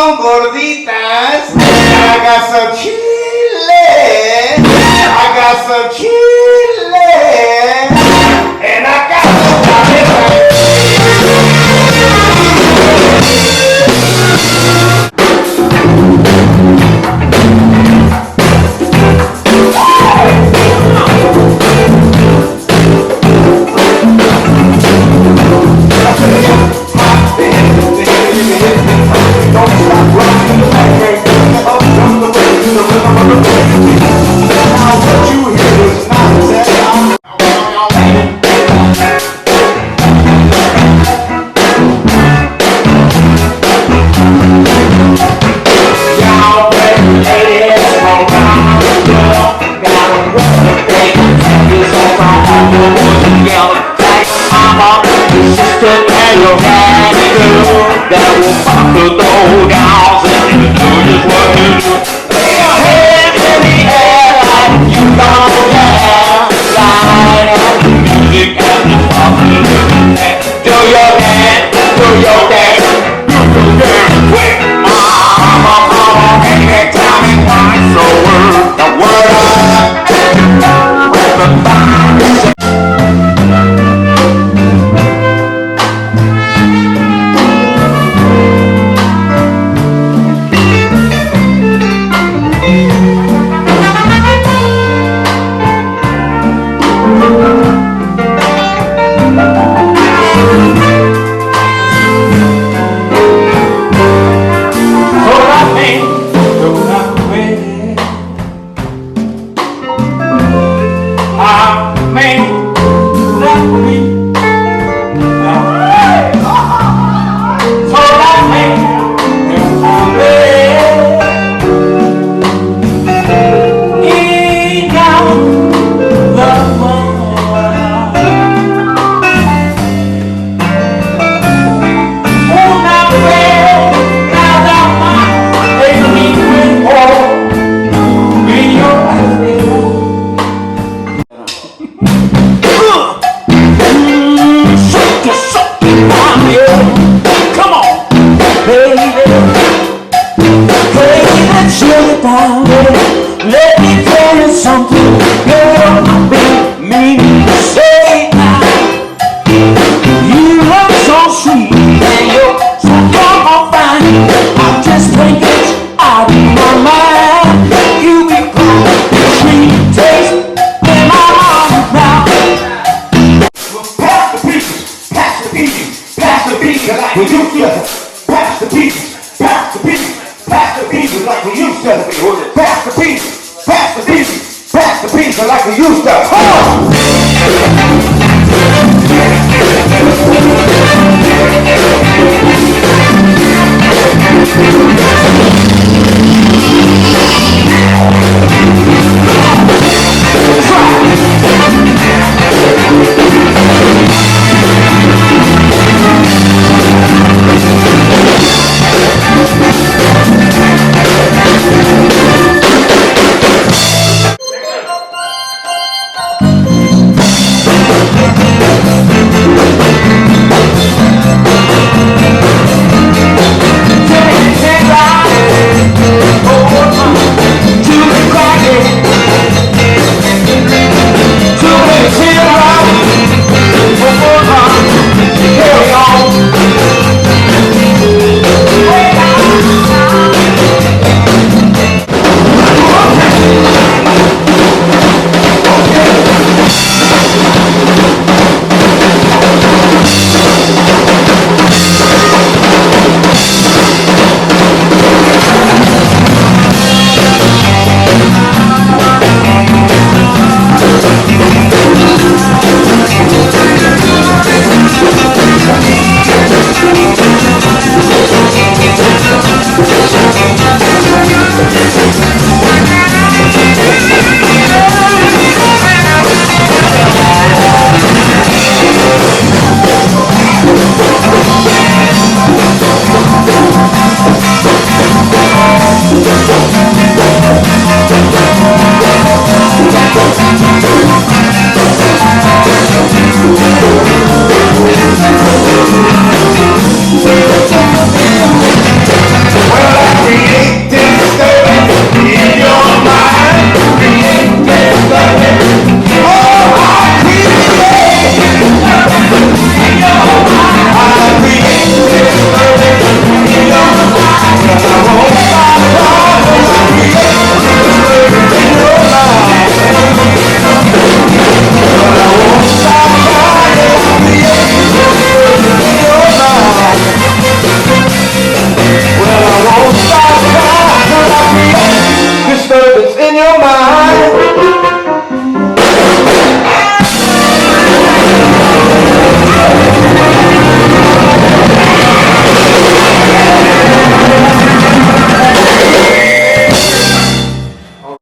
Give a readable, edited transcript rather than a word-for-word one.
son gorditas. I got some chile. I got some chile. And I got some chile. Don't stop rocking the back, up from the way to the rhythm of the bass. Now what you hear is not that sound. Y'all ready, ladies, roll down the floor. Gotta work the thing, this all on the wood together. Like mama, your sister, and your daddy girl. That will fuck the dough down and you do just what you do. Lay your hands in the air like you don't care. Line up the music and the fucking do your dance, do your dance, do your dance quick. Mama, baby, tell me why so word the word up. Everybody say let me tell you something, girl, be mean to say now. You look so sweet and you're so damn fine. I just can't get you out of my mind. You be cool, sweet taste in my mouth now. Well, pass the peaches, pass the peaches, pass the peaches like we used to. Pass the peaches, pass the peaches, pass the peaches like we used to. Pass the peaches, pass the peaches, pass the peaches like we used to.